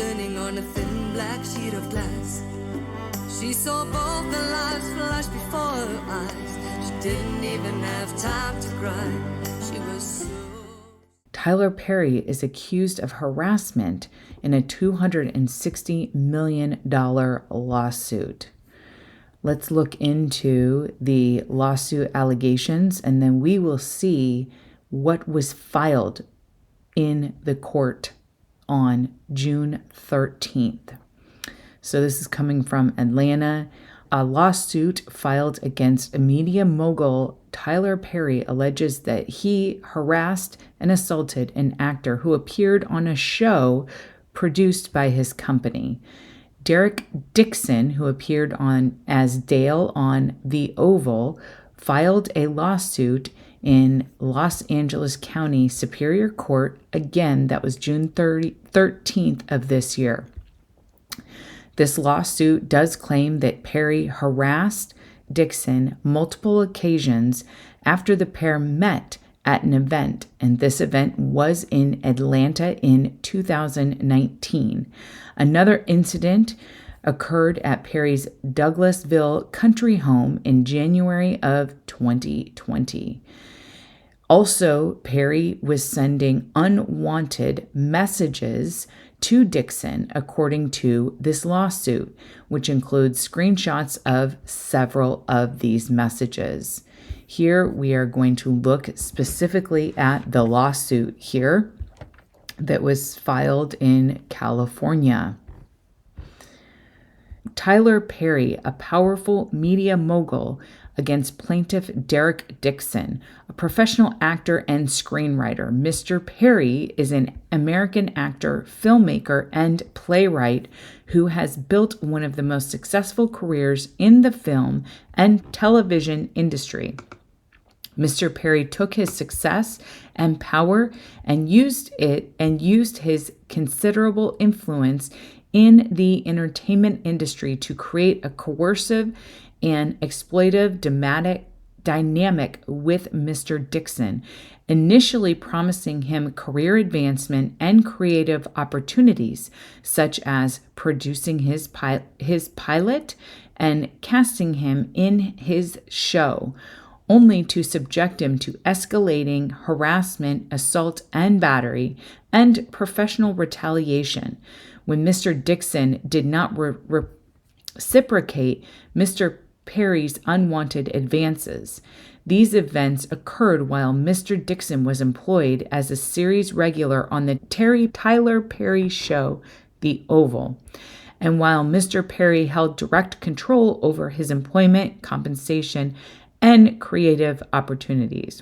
turning on a thin black sheet of glass. She saw both the lives flash before her eyes. She didn't even have time to cry. She was so... Tyler Perry is accused of harassment in a $260 million lawsuit. Let's look into the lawsuit allegations, and then we will see what was filed in the court on June 13th. So this is coming from Atlanta. A lawsuit filed against media mogul Tyler Perry alleges that he harassed and assaulted an actor who appeared on a show produced by his company. Derek Dixon, who appeared on as Dale on The Oval, filed a lawsuit in Los Angeles County Superior Court. Again, that was June 13th of this year. This lawsuit does claim that Perry harassed Dixon multiple occasions after the pair met at an event, and this event was in Atlanta in 2019. Another incident occurred at Perry's Douglasville country home in January of 2020. Also, Perry was sending unwanted messages to Dixon, according to this lawsuit, which includes screenshots of several of these messages. Here we are going to look specifically at the lawsuit here that was filed in California. Tyler Perry, a powerful media mogul, against plaintiff Derek Dixon, a professional actor and screenwriter. Mr. Perry is an American actor, filmmaker, and playwright who has built one of the most successful careers in the film and television industry. Mr. Perry took his success and power and used his considerable influence in the entertainment industry to create a coercive and exploitive dynamic with Mr. Dixon, initially promising him career advancement and creative opportunities, such as producing his pilot and casting him in his show, only to subject him to escalating harassment, assault, and battery, and professional retaliation. When Mr. Dixon did not reciprocate Mr. Perry's unwanted advances. These events occurred while Mr. Dixon was employed as a series regular on the Tyler Perry show, The Oval, and while Mr. Perry held direct control over his employment, compensation, and creative opportunities.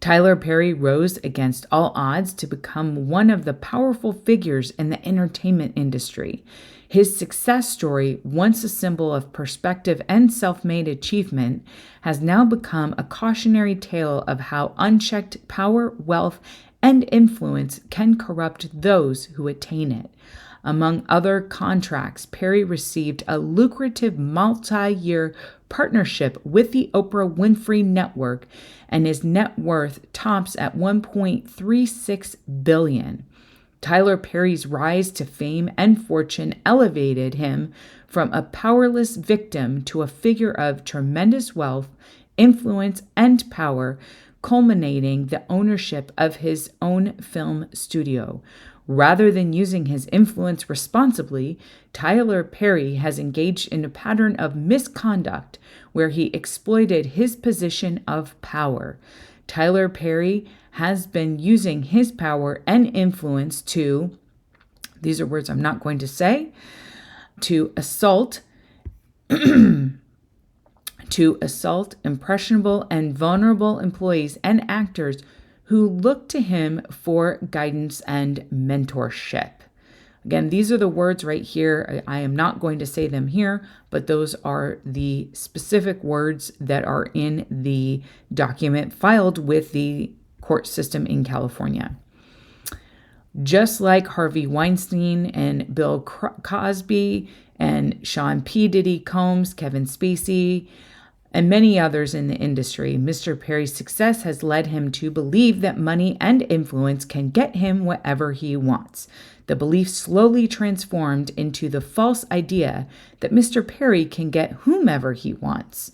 Tyler Perry rose against all odds to become one of the powerful figures in the entertainment industry. His success story, once a symbol of perspective and self-made achievement, has now become a cautionary tale of how unchecked power, wealth, and influence can corrupt those who attain it. Among other contracts, Perry received a lucrative multi-year partnership with the Oprah Winfrey Network, and his net worth tops at $1.36 billion. Tyler Perry's rise to fame and fortune elevated him from a powerless victim to a figure of tremendous wealth, influence, and power, culminating the ownership of his own film studio. Rather than using his influence responsibly, Tyler Perry has engaged in a pattern of misconduct where he exploited his position of power. Tyler Perry has been using his power and influence to, these are words I'm not going to say, to assault impressionable and vulnerable employees and actors who look to him for guidance and mentorship. Again, these are the words right here. I am not going to say them here, but those are the specific words that are in the document filed with the court system in California. Just like Harvey Weinstein and Bill Cosby and Sean P. Diddy Combs, Kevin Spacey, and many others in the industry. Mr. Perry's success has led him to believe that money and influence can get him whatever he wants. The belief slowly transformed into the false idea that Mr. Perry can get whomever he wants.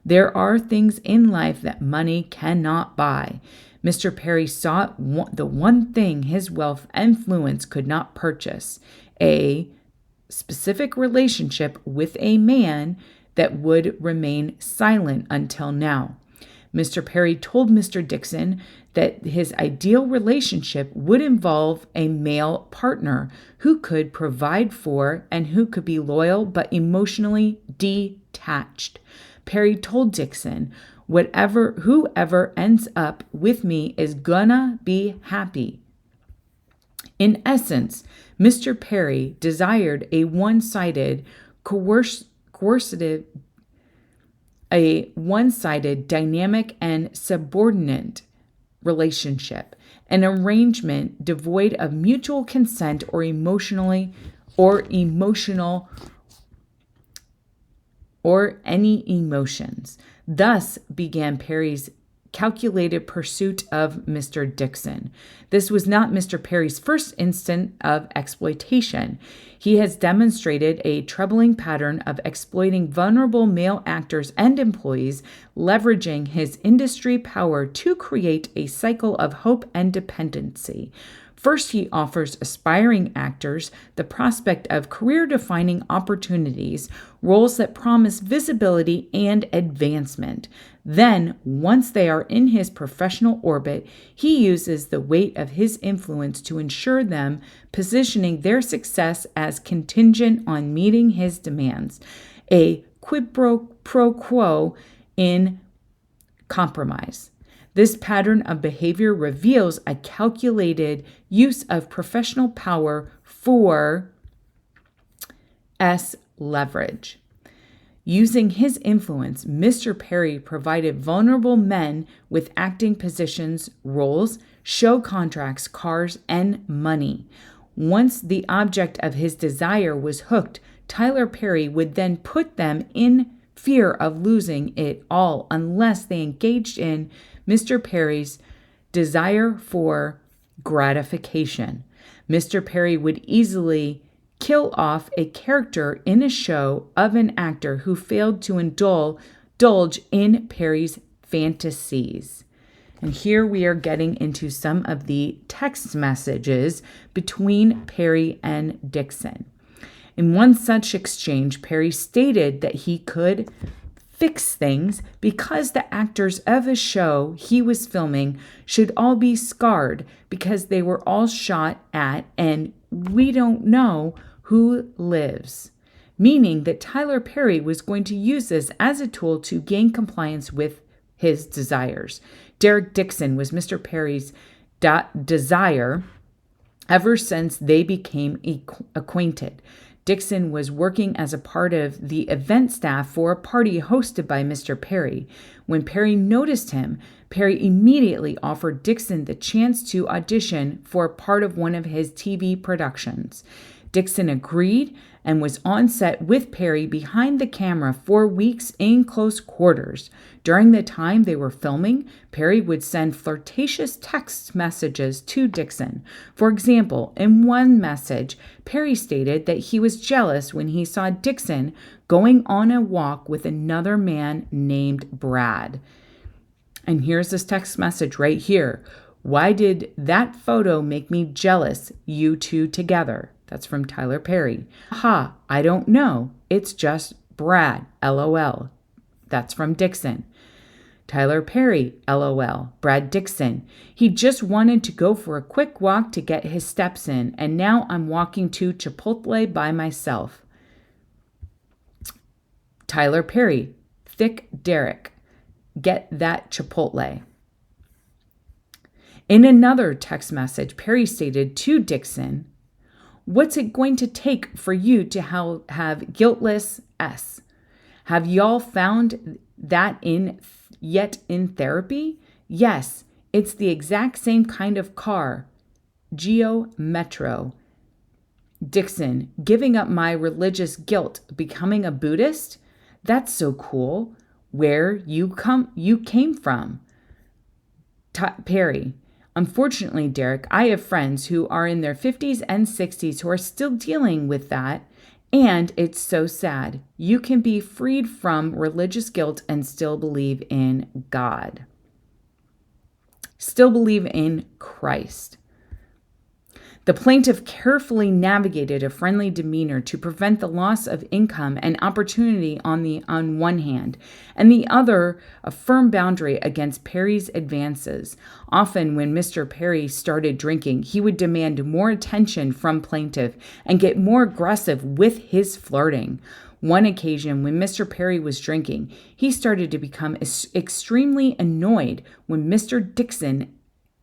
There are things in life that money cannot buy. Mr. Perry sought the one thing his wealth and influence could not purchase: a specific relationship with a man that would remain silent until now. Mr. Perry told Mr. Dixon that his ideal relationship would involve a male partner who could provide for and who could be loyal but emotionally detached. Perry told Dixon, whoever ends up with me is gonna be happy. In essence, Mr. Perry desired a one-sided, dynamic and subordinate relationship, an arrangement devoid of mutual consent or any emotions. Thus began Perry's calculated pursuit of Mr. Dixon. This was not Mr. Perry's first instance of exploitation. He has demonstrated a troubling pattern of exploiting vulnerable male actors and employees, leveraging his industry power to create a cycle of hope and dependency. First, he offers aspiring actors the prospect of career-defining opportunities, roles that promise visibility and advancement. Then, once they are in his professional orbit, he uses the weight of his influence to ensure them, positioning their success as contingent on meeting his demands. A quid pro quo in compromise. This pattern of behavior reveals a calculated use of professional power for leverage. Using his influence, Mr. Perry provided vulnerable men with acting positions, roles, show contracts, cars, and money. Once the object of his desire was hooked, Tyler Perry would then put them in fear of losing it all unless they engaged in Mr. Perry's desire for gratification. Mr. Perry would easily kill off a character in a show of an actor who failed to indulge in Perry's fantasies. And here we are getting into some of the text messages between Perry and Dixon. In one such exchange, Perry stated that he could fix things because the actors of a show he was filming should all be scarred because they were all shot at and we don't know who lives. Meaning that Tyler Perry was going to use this as a tool to gain compliance with his desires. Derek Dixon was Mr. Perry's desire ever since they became acquainted. Dixon was working as a part of the event staff for a party hosted by Mr. Perry. When Perry noticed him, Perry immediately offered Dixon the chance to audition for part of one of his TV productions. Dixon agreed and was on set with Perry behind the camera for weeks in close quarters. During the time they were filming, Perry would send flirtatious text messages to Dixon. For example, in one message, Perry stated that he was jealous when he saw Dixon going on a walk with another man named Brad. And here's this text message right here. "Why did that photo make me jealous, you two together?" That's from Tyler Perry. "Ha, I don't know. It's just Brad, LOL." That's from Dixon. Tyler Perry, LOL. Brad Dixon. "He just wanted to go for a quick walk to get his steps in, and now I'm walking to Chipotle by myself." Tyler Perry. "Thick Derek. Get that Chipotle." In another text message, Perry stated to Dixon, "What's it going to take for you to have guiltless S? Have y'all found that yet in therapy? Yes, it's the exact same kind of car. Geo Metro." Dixon, "Giving up my religious guilt, becoming a Buddhist? That's so cool. where you came from. Perry: unfortunately, Derek, I have friends who are in their 50s and 60s who are still dealing with that, and it's so sad. You can be freed from religious guilt and still believe in God. Still believe in Christ. The plaintiff carefully navigated a friendly demeanor to prevent the loss of income and opportunity on one hand, and the other a firm boundary against Perry's advances. Often when Mr. Perry started drinking, he would demand more attention from plaintiff and get more aggressive with his flirting. One occasion when Mr. Perry was drinking, he started to become extremely annoyed when Mr. Dixon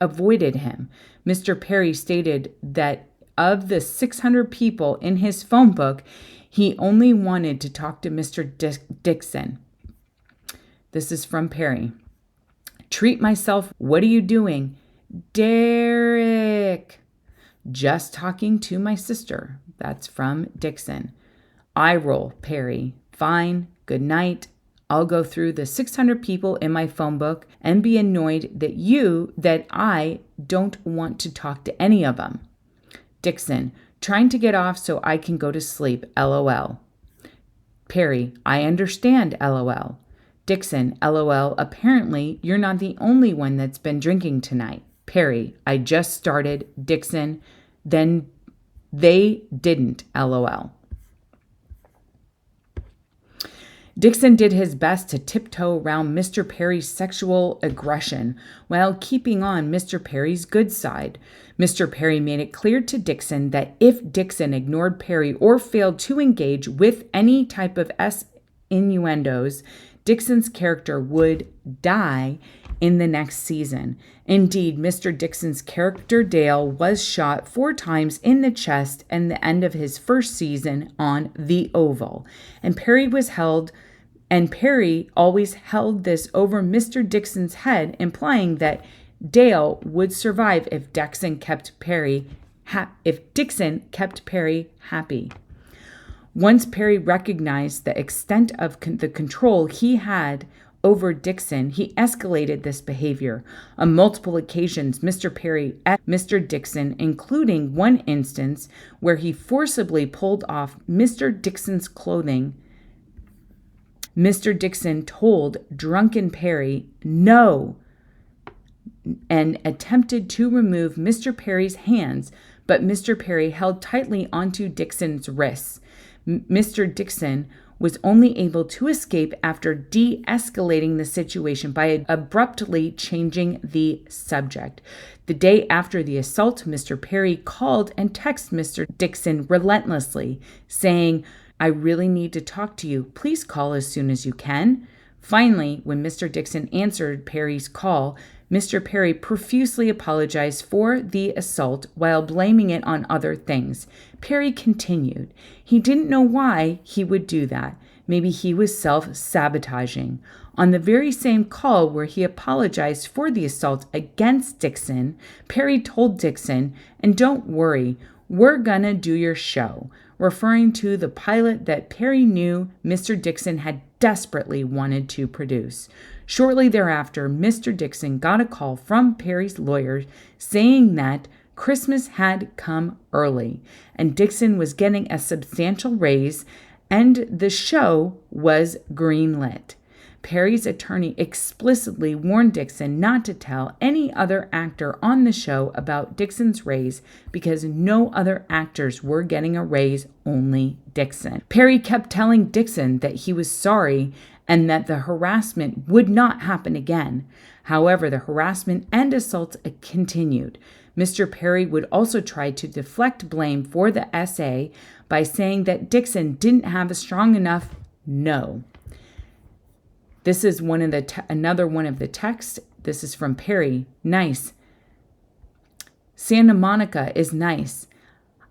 avoided him. Mr. Perry stated that of the 600 people in his phone book, he only wanted to talk to Mr. Dixon. This is from Perry. Treat myself. What are you doing? Derek. Just talking to my sister. That's from Dixon. Eye roll, Perry. Fine. Good night. I'll go through the 600 people in my phone book and be annoyed that I don't want to talk to any of them. Dixon, trying to get off so I can go to sleep, LOL. Perry, I understand, LOL. Dixon, LOL, apparently you're not the only one that's been drinking tonight. Perry, I just started. Dixon, then they didn't, LOL. Dixon did his best to tiptoe around Mr. Perry's sexual aggression while keeping on Mr. Perry's good side. Mr. Perry made it clear to Dixon that if Dixon ignored Perry or failed to engage with any type of innuendos, Dixon's character would die in the next season. Indeed, Mr. Dixon's character Dale was shot 4 times in the chest at the end of his first season on the Oval, and Perry always held this over Mr. Dixon's head, implying that Dale would survive if Dixon kept Perry happy. Once Perry recognized the extent of the control he had over Dixon, he escalated this behavior. On multiple occasions, Mr. Perry at Mr. Dixon, including one instance where he forcibly pulled off Mr. Dixon's clothing. Mr. Dixon told drunken Perry no and attempted to remove Mr. Perry's hands, but Mr. Perry held tightly onto Dixon's wrists. Mr. Dixon was only able to escape after de-escalating the situation by abruptly changing the subject. The day after the assault, Mr. Perry called and texted Mr. Dixon relentlessly, saying, I really need to talk to you. Please call as soon as you can. Finally, when Mr. Dixon answered Perry's call, Mr. Perry profusely apologized for the assault while blaming it on other things. Perry continued. He didn't know why he would do that. Maybe he was self-sabotaging. On the very same call where he apologized for the assault against Dixon, Perry told Dixon, and don't worry, we're gonna do your show, referring to the pilot that Perry knew Mr. Dixon had desperately wanted to produce. Shortly thereafter, Mr. Dixon got a call from Perry's lawyer saying that Christmas had come early and Dixon was getting a substantial raise and the show was greenlit. Perry's attorney explicitly warned Dixon not to tell any other actor on the show about Dixon's raise because no other actors were getting a raise, only Dixon. Perry kept telling Dixon that he was sorry and that the harassment would not happen again. However, the harassment and assault continued. Mr. Perry would also try to deflect blame for the SA by saying that Dixon didn't have a strong enough no. This is another one of the texts. This is from Perry. Nice. Santa Monica is nice.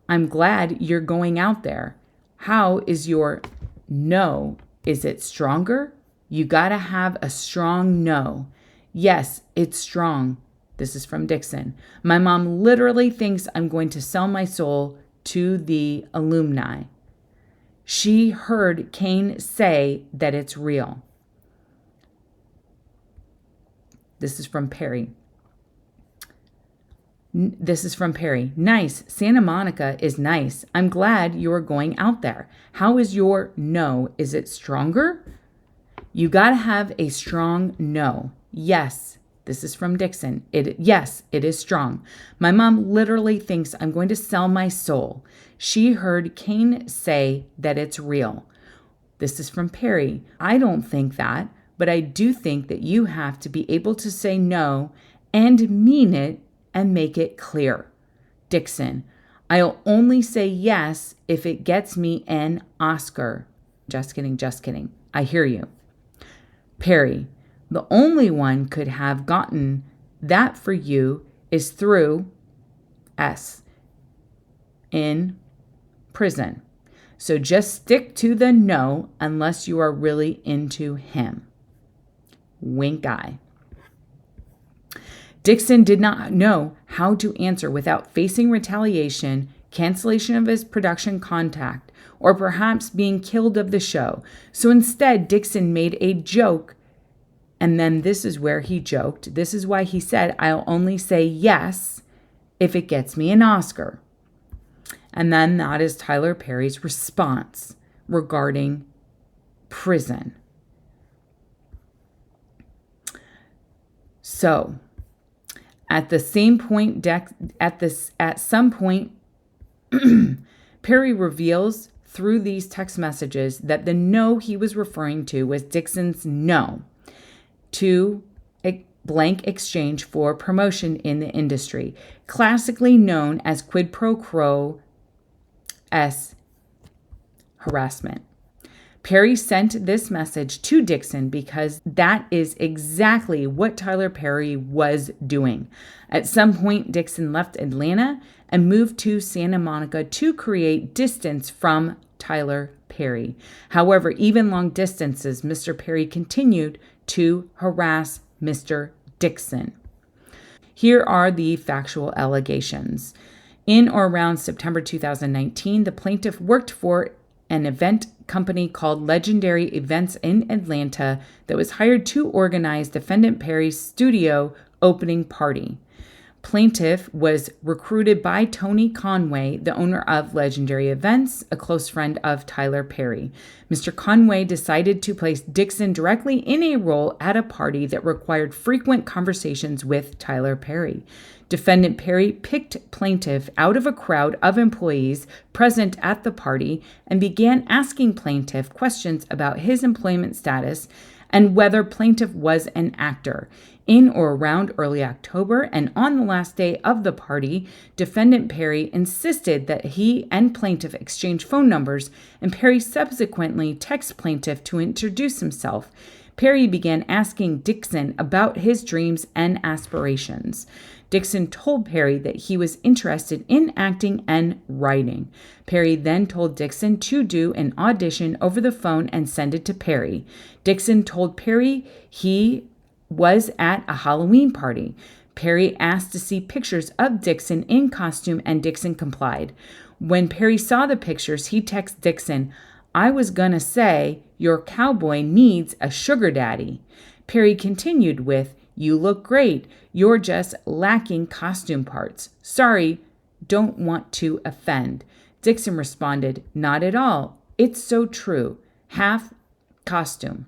I'm glad you're going out there. How is your no? Is it stronger? You gotta have a strong no. Yes, it's strong. This is from Dixon. My mom literally thinks I'm going to sell my soul to the Illuminati. She heard Kane say that it's real. This is from Perry. Nice. Santa Monica is nice. I'm glad you are going out there. How is your no? Is it stronger? You got to have a strong no. Yes. This is from Dixon. Yes, it is strong. My mom literally thinks I'm going to sell my soul. She heard Kane say that it's real. This is from Perry. I don't think that, but I do think that you have to be able to say no and mean it and make it clear. Dixon, I'll only say yes if it gets me an Oscar. Just kidding. I hear you. Perry, the only one could have gotten that for you is through S in prison. So just stick to the no unless you are really into him. Wink eye. Dixon did not know how to answer without facing retaliation, cancellation of his production contract, or perhaps being killed of the show. So instead, Dixon made a joke, and then this is where he joked. This is why he said, I'll only say yes if it gets me an Oscar. And then that is Tyler Perry's response regarding prison. So, at some point, Perry reveals through these text messages that the no he was referring to was Dixon's no to a blank exchange for promotion in the industry, classically known as quid pro quo harassment. Perry sent this message to Dixon because that is exactly what Tyler Perry was doing. At some point, Dixon left Atlanta and moved to Santa Monica to create distance from Tyler Perry. However, even long distances, Mr. Perry continued to harass Mr. Dixon. Here are the factual allegations. In or around September 2019, the plaintiff worked for an event company called Legendary Events in Atlanta that was hired to organize defendant Perry's studio opening party. Plaintiff was recruited by Tony Conway, the owner of Legendary Events, a close friend of Tyler Perry. Mr. Conway decided to place Dixon directly in a role at a party that required frequent conversations with Tyler Perry. Defendant Perry picked plaintiff out of a crowd of employees present at the party and began asking plaintiff questions about his employment status and whether plaintiff was an actor. In or around early October and on the last day of the party, defendant Perry insisted that he and plaintiff exchange phone numbers, and Perry subsequently texted plaintiff to introduce himself. Perry began asking Dixon about his dreams and aspirations. Dixon told Perry that he was interested in acting and writing. Perry then told Dixon to do an audition over the phone and send it to Perry. Dixon told Perry he was at a Halloween party. Perry asked to see pictures of Dixon in costume, and Dixon complied. When Perry saw the pictures, he texted Dixon, "I was gonna say your cowboy needs a sugar daddy." Perry continued with, "You look great. You're just lacking costume parts. Sorry, don't want to offend." Dixon responded, "Not at all. It's so true. Half costume."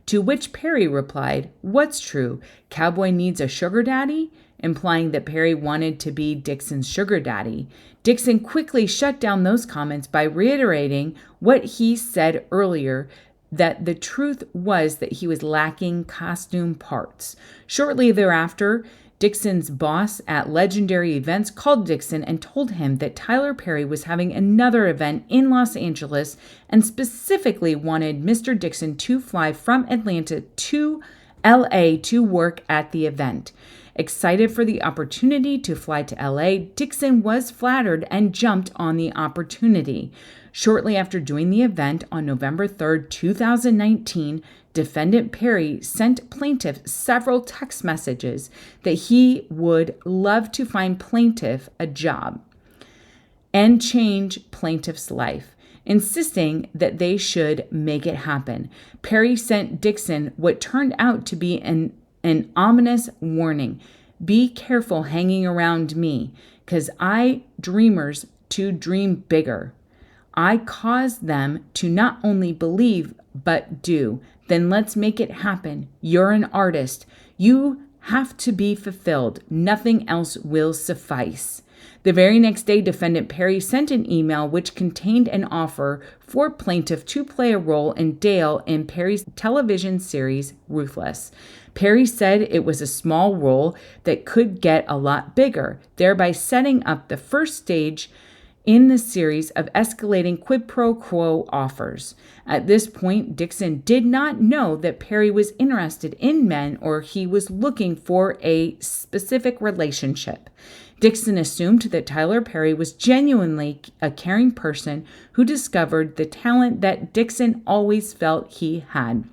To which Perry replied, "What's true? Cowboy needs a sugar daddy?" implying that Perry wanted to be Dixon's sugar daddy. Dixon quickly shut down those comments by reiterating what he said earlier, that the truth was that he was lacking costume parts. Shortly thereafter, Dixon's boss at Legendary Events called Dixon and told him that Tyler Perry was having another event in Los Angeles and specifically wanted Mr. Dixon to fly from Atlanta to LA to work at the event. Excited for the opportunity to fly to LA, Dixon was flattered and jumped on the opportunity. Shortly after doing the event on November 3rd, 2019, defendant Perry sent plaintiff several text messages that he would love to find plaintiff a job and change plaintiff's life, insisting that they should make it happen. Perry sent Dixon what turned out to be an an ominous warning. Be careful hanging around me, 'cause I dreamers to dream bigger. I cause them to not only believe, but do. Then let's make it happen. You're an artist. You have to be fulfilled. Nothing else will suffice. The very next day, defendant Perry sent an email which contained an offer for plaintiff to play a role in Dale in Perry's television series, Ruthless. Perry said it was a small role that could get a lot bigger, thereby setting up the first stage in the series of escalating quid pro quo offers. At this point, Dixon did not know that Perry was interested in men or he was looking for a specific relationship. Dixon assumed that Tyler Perry was genuinely a caring person who discovered the talent that Dixon always felt he had.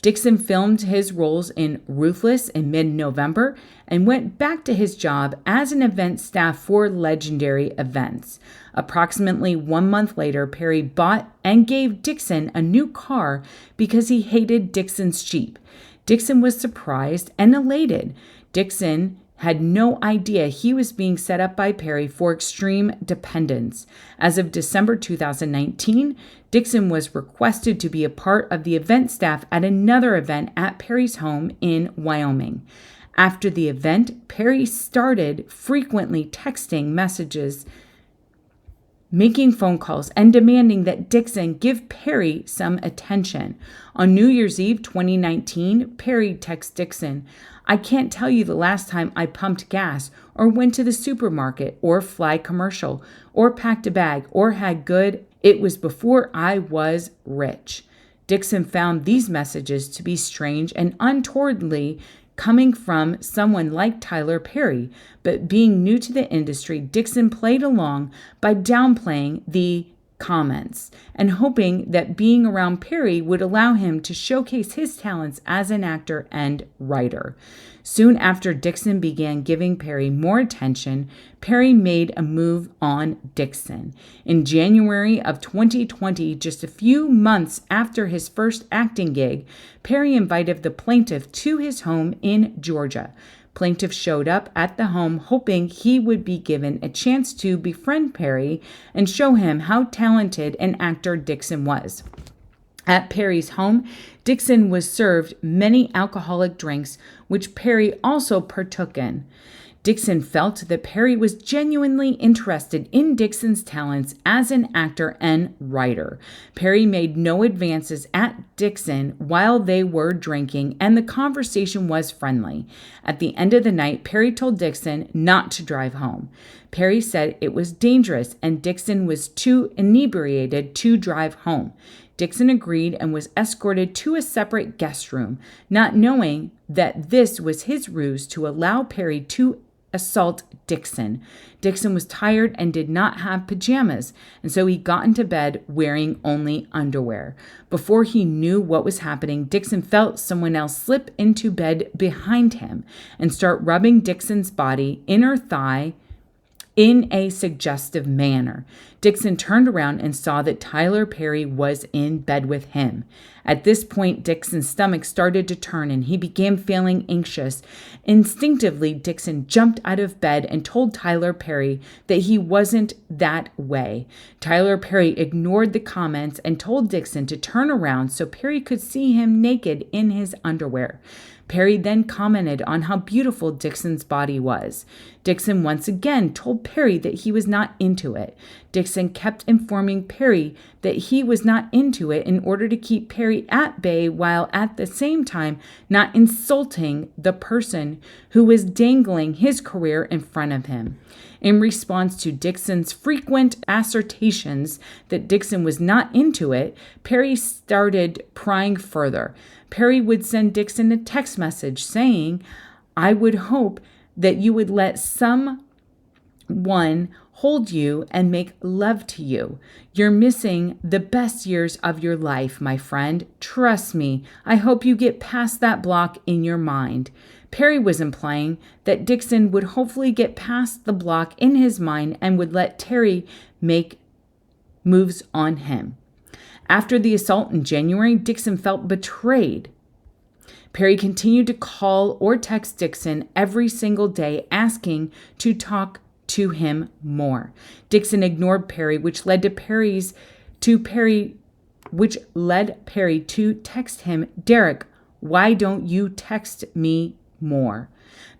Dixon filmed his roles in Ruthless in mid-November and went back to his job as an event staff for Legendary Events. Approximately 1 month later, Perry bought and gave Dixon a new car because he hated Dixon's Jeep. Dixon was surprised and elated. Dixon had no idea he was being set up by Perry for extreme dependence. As of December 2019, Dixon was requested to be a part of the event staff at another event at Perry's home in Wyoming. After the event, Perry started frequently texting messages, making phone calls, and demanding that Dixon give Perry some attention. On New Year's Eve 2019, Perry texts Dixon, "I can't tell you the last time I pumped gas or went to the supermarket or fly commercial or packed a bag or had good. It was before I was rich." Dixon found these messages to be strange and untowardly coming from someone like Tyler Perry, but being new to the industry, Dixon played along by downplaying the comments and hoping that being around Perry would allow him to showcase his talents as an actor and writer. Soon after Dixon began giving Perry more attention, Perry made a move on Dixon. In January of 2020, just a few months after his first acting gig, Perry invited the plaintiff to his home in Georgia. Plaintiff showed up at the home hoping he would be given a chance to befriend Perry and show him how talented an actor Dixon was. At Perry's home, Dixon was served many alcoholic drinks, which Perry also partook in. Dixon felt that Perry was genuinely interested in Dixon's talents as an actor and writer. Perry made no advances at Dixon while they were drinking, and the conversation was friendly. At the end of the night, Perry told Dixon not to drive home. Perry said it was dangerous and Dixon was too inebriated to drive home. Dixon agreed and was escorted to a separate guest room, not knowing that this was his ruse to allow Perry to assault Dixon. Dixon was tired and did not have pajamas, and so he got into bed wearing only underwear. Before he knew what was happening, Dixon felt someone else slip into bed behind him and start rubbing Dixon's body, inner thigh, in a suggestive manner. Dixon turned around and saw that Tyler Perry was in bed with him. At this point, Dixon's stomach started to turn and he began feeling anxious. Instinctively, Dixon jumped out of bed and told Tyler Perry that he wasn't that way. Tyler Perry ignored the comments and told Dixon to turn around so Perry could see him naked in his underwear. Perry then commented on how beautiful Dixon's body was. Dixon once again told Perry that he was not into it. Dixon kept informing Perry that he was not into it in order to keep Perry at bay while at the same time not insulting the person who was dangling his career in front of him. In response to Dixon's frequent assertions that Dixon was not into it, Perry started prying further. Perry would send Dixon a text message saying, "I would hope that you would let someone hold you and make love to you. You're missing the best years of your life, my friend. Trust me, I hope you get past that block in your mind." Perry was implying that Dixon would hopefully get past the block in his mind and would let Terry make moves on him. After the assault in January, Dixon felt betrayed. Perry continued to call or text Dixon every single day, asking to talk to him more. Dixon ignored Perry, which led Perry to text him, "Derek, why don't you text me more?"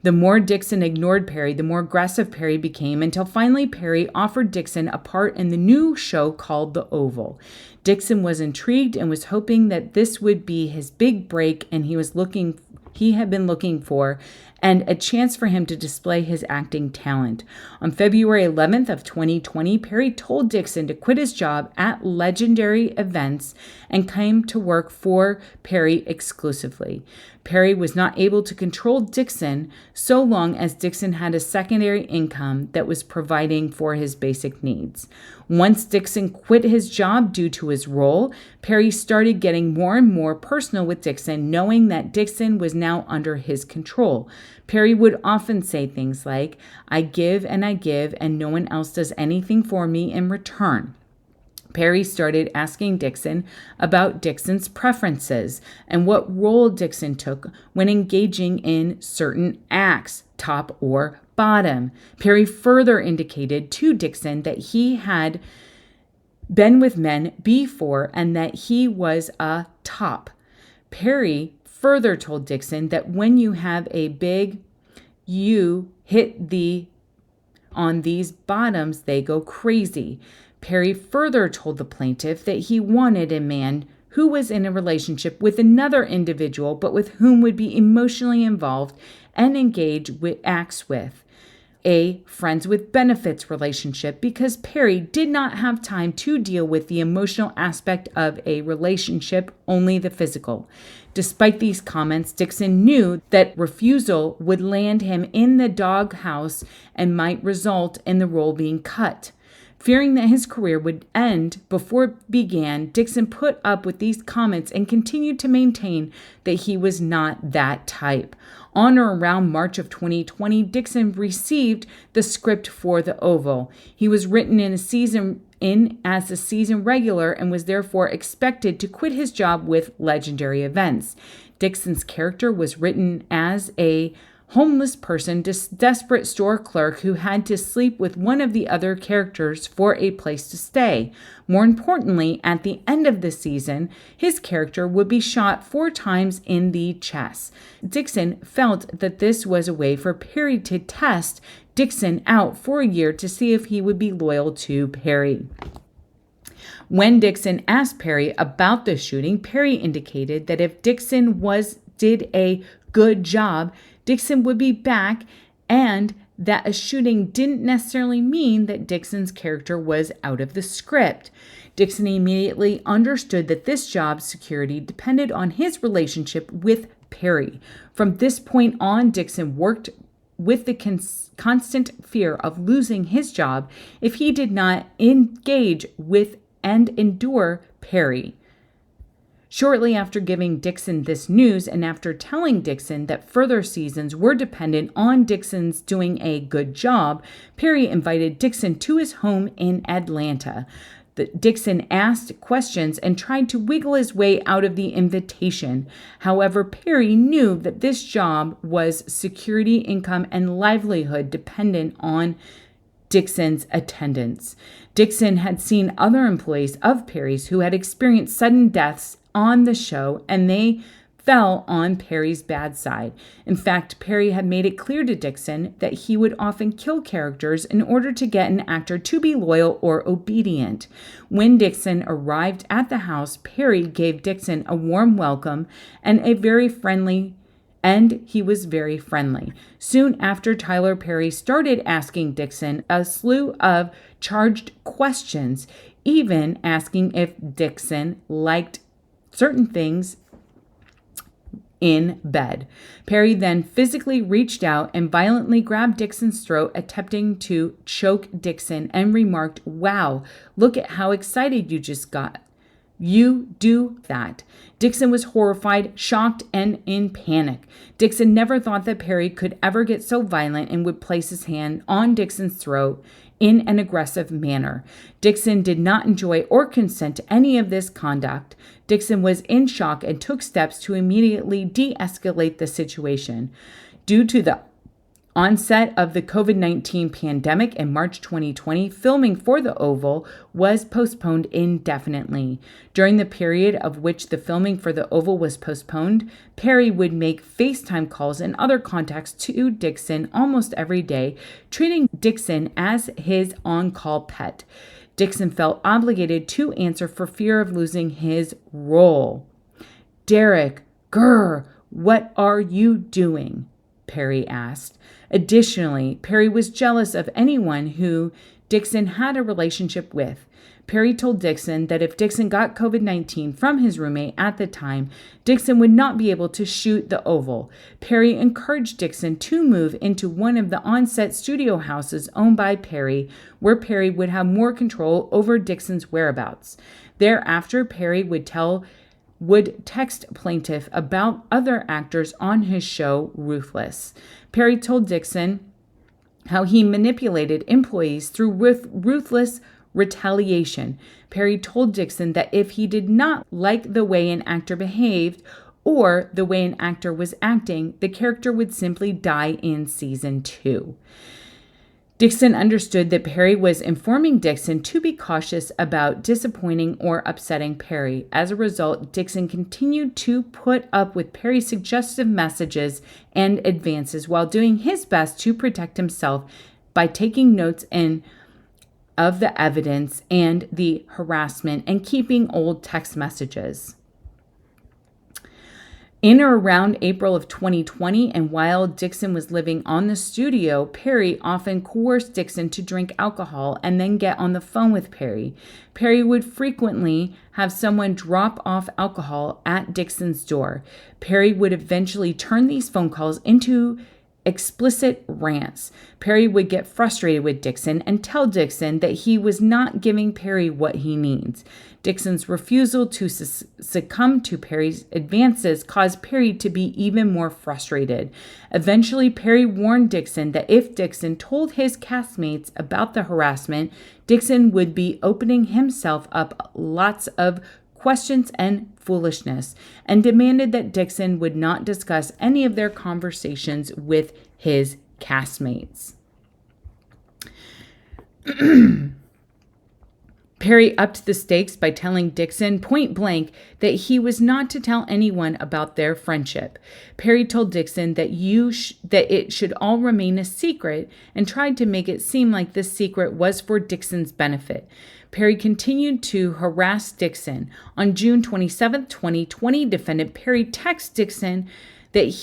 The more Dixon ignored Perry, the more aggressive Perry became, until finally Perry offered Dixon a part in the new show called The Oval. Dixon was intrigued and was hoping that this would be his big break, and he had been looking for, and a chance for him to display his acting talent. On February 11th of 2020, Perry told Dixon to quit his job at Legendary Events and came to work for Perry exclusively. Perry was not able to control Dixon so long as Dixon had a secondary income that was providing for his basic needs. Once Dixon quit his job due to his role, Perry started getting more and more personal with Dixon, knowing that Dixon was now under his control. Perry would often say things like, I give, and no one else does anything for me in return." Perry started asking Dixon about Dixon's preferences and what role Dixon took when engaging in certain acts, top or bottom. Perry further indicated to Dixon that he had been with men before and that he was a top. Perry further told Dixon that when you have a big, you hit on these bottoms, they go crazy. Perry further told the plaintiff that he wanted a man who was in a relationship with another individual, but with whom would be emotionally involved and engage with acts with a friends with benefits relationship, because Perry did not have time to deal with the emotional aspect of a relationship, only the physical. Despite these comments, Dixon knew that refusal would land him in the doghouse and might result in the role being cut. Fearing that his career would end before it began, Dixon put up with these comments and continued to maintain that he was not that type. On or around March of 2020, Dixon received the script for The Oval. He was written as a season regular and was therefore expected to quit his job with Legendary Events. Dixon's character was written as a homeless person, desperate store clerk who had to sleep with one of the other characters for a place to stay. More importantly, at the end of the season, his character would be shot 4 times in the chest. Dixon felt that this was a way for Perry to test Dixon out for a year to see if he would be loyal to Perry. When Dixon asked Perry about the shooting, Perry indicated that if Dixon did a good job, Dixon would be back, and that a shooting didn't necessarily mean that Dixon's character was out of the script. Dixon immediately understood that this job's security depended on his relationship with Perry. From this point on, Dixon worked with the constant fear of losing his job if he did not engage with and endure Perry. Shortly after giving Dixon this news and after telling Dixon that further seasons were dependent on Dixon's doing a good job, Perry invited Dixon to his home in Atlanta. Dixon asked questions and tried to wiggle his way out of the invitation. However, Perry knew that this job was security, income, and livelihood dependent on Dixon's attendance. Dixon had seen other employees of Perry's who had experienced sudden deaths on the show, and they fell on Perry's bad side. In fact, Perry had made it clear to Dixon that he would often kill characters in order to get an actor to be loyal or obedient. When Dixon arrived at the house, Perry gave Dixon a warm welcome and he was very friendly. Soon after, Tyler Perry started asking Dixon a slew of charged questions, even asking if Dixon liked certain things in bed. Perry then physically reached out and violently grabbed Dixon's throat, attempting to choke Dixon, and remarked, "Wow, look at how excited you just got. You do that." Dixon was horrified, shocked, and in panic. Dixon never thought that Perry could ever get so violent and would place his hand on Dixon's throat in an aggressive manner. Dixon did not enjoy or consent to any of this conduct. Dixon was in shock and took steps to immediately de-escalate the situation. Due to the onset of the COVID-19 pandemic in March 2020, filming for The Oval was postponed indefinitely. During the period of which the filming for The Oval was postponed, Perry would make FaceTime calls and other contacts to Dixon almost every day, treating Dixon as his on-call pet. Dixon felt obligated to answer for fear of losing his role. "Derek, grr, what are you doing?" Perry asked. Additionally, Perry was jealous of anyone who Dixon had a relationship with. Perry told Dixon that if Dixon got COVID-19 from his roommate at the time, Dixon would not be able to shoot The Oval. Perry encouraged Dixon to move into one of the on-set studio houses owned by Perry, where Perry would have more control over Dixon's whereabouts. Thereafter, Perry would text plaintiff about other actors on his show, Ruthless. Perry told Dixon how he manipulated employees through ruthless retaliation. Perry told Dixon that if he did not like the way an actor behaved or the way an actor was acting, the character would simply die in season 2. Dixon understood that Perry was informing Dixon to be cautious about disappointing or upsetting Perry. As a result, Dixon continued to put up with Perry's suggestive messages and advances while doing his best to protect himself by taking notes of the evidence and the harassment and keeping old text messages. In or around April of 2020, and while Dixon was living on the studio, Perry often coerced Dixon to drink alcohol and then get on the phone with Perry. Perry would frequently have someone drop off alcohol at Dixon's door. Perry would eventually turn these phone calls into explicit rants. Perry would get frustrated with Dixon and tell Dixon that he was not giving Perry what he needs. Dixon's refusal to succumb to Perry's advances caused Perry to be even more frustrated. Eventually, Perry warned Dixon that if Dixon told his castmates about the harassment, Dixon would be opening himself up lots of questions and foolishness, and demanded that Dixon would not discuss any of their conversations with his castmates. Perry upped the stakes by telling Dixon point blank that he was not to tell anyone about their friendship. Perry told Dixon that it should all remain a secret and tried to make it seem like this secret was for Dixon's benefit. Perry continued to harass Dixon. On June 27, 2020, defendant Perry texted Dixon that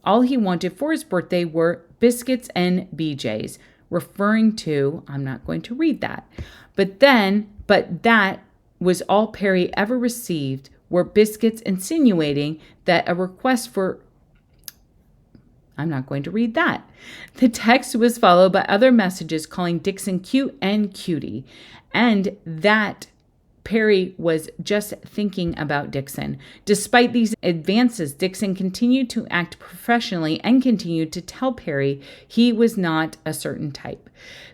all he wanted for his birthday were biscuits and BJs, referring to, I'm not going to read that, but that was all Perry ever received were biscuits, insinuating that a request for, I'm not going to read that. The text was followed by other messages calling Dixon cute and cutie, and that Perry was just thinking about Dixon. Despite these advances, Dixon continued to act professionally and continued to tell Perry he was not a certain type.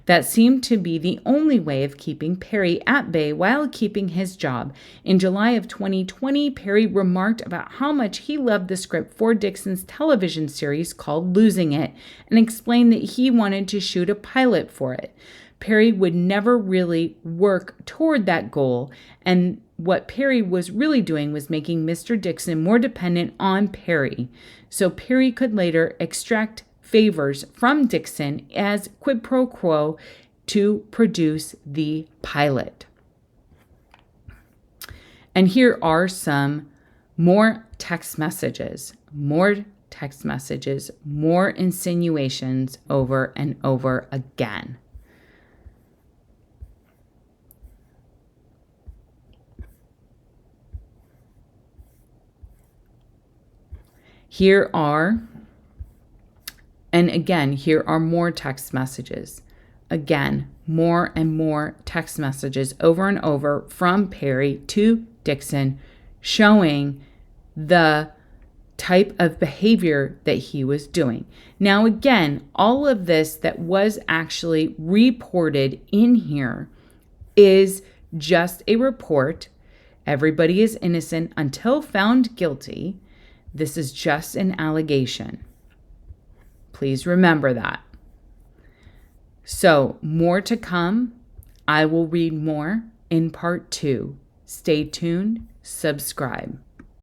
That seemed to be the only way of keeping Perry at bay while keeping his job. In July of 2020, Perry remarked about how much he loved the script for Dixon's television series called Losing It, and explained that he wanted to shoot a pilot for it. Perry would never really work toward that goal, and what Perry was really doing was making Mr. Dixon more dependent on Perry, so Perry could later extract favors from Dixon as quid pro quo to produce the pilot. And here are some more text messages, more insinuations over and over again. Here are more text messages. Again, more and more text messages over and over from Perry to Dixon, showing the type of behavior that he was doing. Now, again, all of this that was actually reported in here is just a report. Everybody is innocent until found guilty. This is just an allegation. Please remember that. So, more to come. I will read more in part 2. Stay tuned, subscribe.